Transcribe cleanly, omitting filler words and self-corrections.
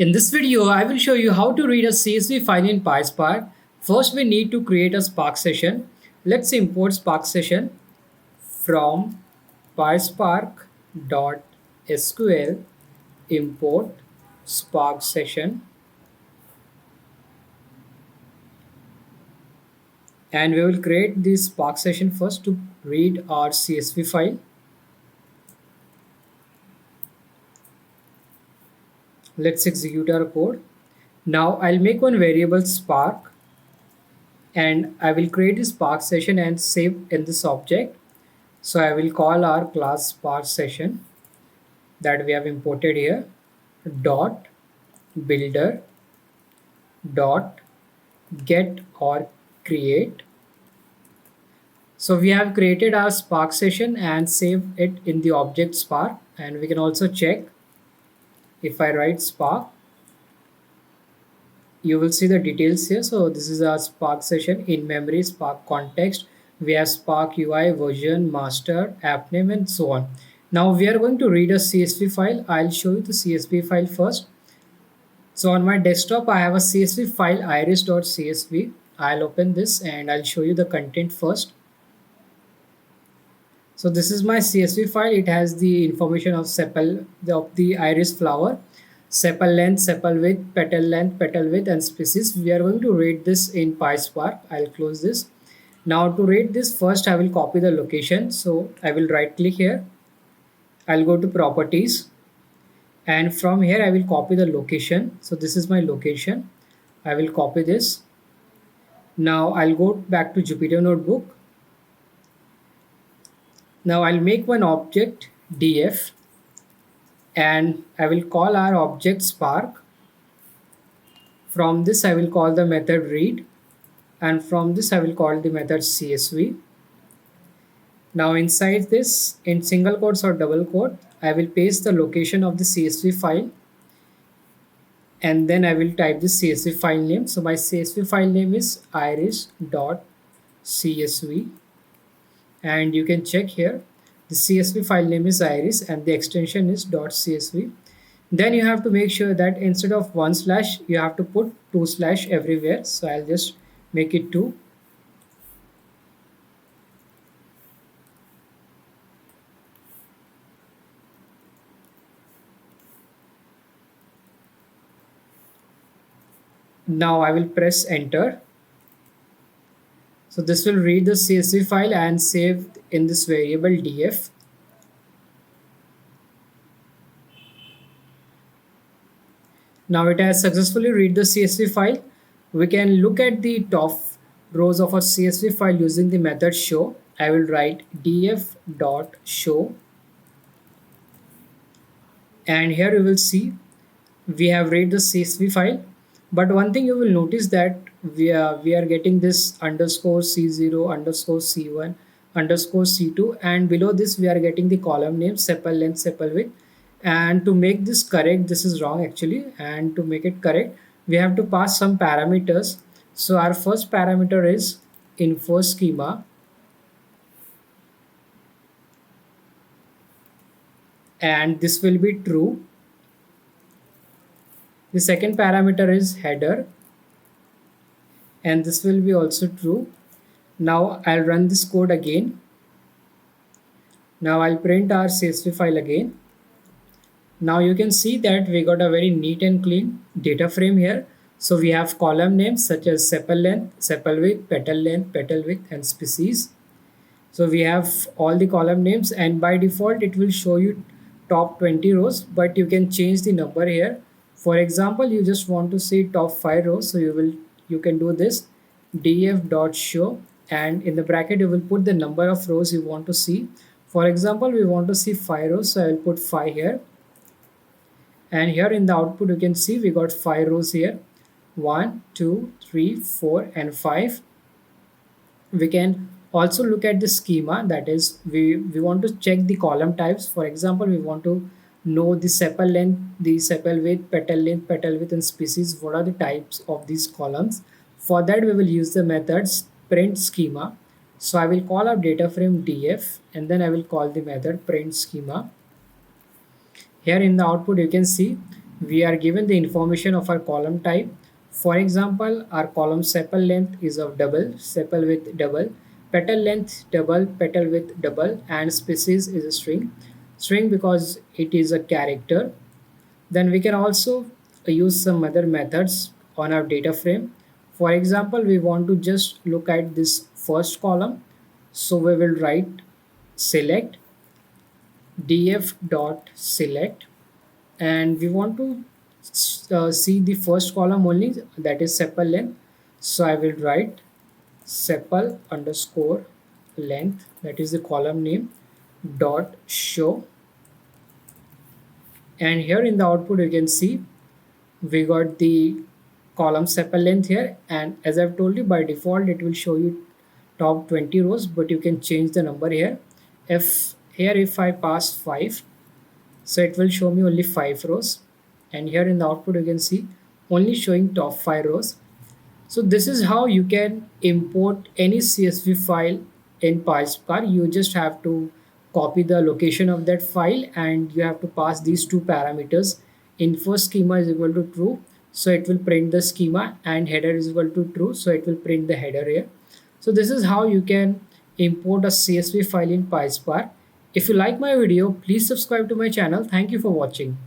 In this video, I will show you how to read a CSV file in PySpark. First, we need to create a Spark session. Let's import Spark session from PySpark.sql import Spark session, and we will create this Spark session first to read our CSV file. Let's execute our code. Now I'll make one variable Spark, and I will create this Spark session and save in this object. So I will call our class Spark session that we have imported here dot builder dot get or create. So we have created our Spark session and saved it in the object Spark, and we can also check if I write Spark, you will see the details here. So this is our Spark session in memory, Spark context. We have Spark UI version, master, app name, and so on. Now we are going to read a CSV file. I'll show you the CSV file first. So on my desktop, I have a CSV file iris.csv. I'll open this and I'll show you the content first. So this is my CSV file. It has the information of sepal of the iris flower, sepal length, sepal width, petal width, and species. We are going to rate this in PySpark. I'll close this. Now to rate this, first I will copy the location. So I will right click here. I'll go to properties, and from here I will copy the location. So this is my location. I will copy this. Now I'll go back to Jupyter Notebook. Now I'll make one object df, and I will call our object Spark. From this I will call the method read, and from this I will call the method CSV. Now inside this, in single quotes or double quote, I will paste the location of the CSV file, and then I will type the CSV file name. So my CSV file name is iris.csv, and you can check here the CSV file name is iris and the extension is .csv. Then you have to make sure that instead of one slash you have to put two slash everywhere. So I'll just make it two. Now I will press enter. So this will read the CSV file and save in this variable df. Now it has successfully read the CSV file. We can look at the top rows of our CSV file using the method show. I will write df.show, and here you will see we have read the CSV file. But one thing you will notice that we are getting this underscore C0 underscore C1 underscore C2, and below this we are getting the column name sepal length, sepal width. And to make this correct, this is wrong actually, and to make it correct we have to pass some parameters. So our first parameter is info schema, and this will be true. The second parameter is header, and this will be also true. Now I'll run this code again. Now I'll print our CSV file again. Now you can see that we got a very neat and clean data frame here. So we have column names such as sepal length, sepal width, petal width, and species. So we have all the column names, and by default it will show you top 20 rows, but you can change the number here. For example, you just want to see top 5 rows, so you can do this df.show, and in the bracket you will put the number of rows you want to see. For example, we want to see 5 rows, so I will put 5 here. And here in the output you can see we got 5 rows here, 1 2 3 4 and 5. We can also look at the schema, that is we want to check the column types. For example, we want to know the sepal length, the sepal width, petal width, and species. What are the types of these columns? For that we will use the methods print schema. So I will call our data frame df, and then I will call the method print schema. Here in the output you can see we are given the information of our column type. For example, our column sepal length is of double, sepal width double, petal length double, petal width double, and species is a string. String because it is a character. Then we can also use some other methods on our data frame. For example, we want to just look at this first column. So we will write select df dot select, and we want to see the first column only, that is sepal length. So I will write sepal underscore length, that is the column name, dot show. And here in the output you can see we got the column sepal length here, and as I've told you, by default it will show you top 20 rows, but you can change the number here. If I pass 5, so it will show me only 5 rows, and here in the output you can see only showing top 5 rows. So this is how you can import any CSV file in PySpark. You just have to copy the location of that file, and you have to pass these two parameters. Info schema is equal to true, so it will print the schema, and header is equal to true, so it will print the header here. So this is how you can import a CSV file in PySpark. If you like my video, please subscribe to my channel. Thank you for watching.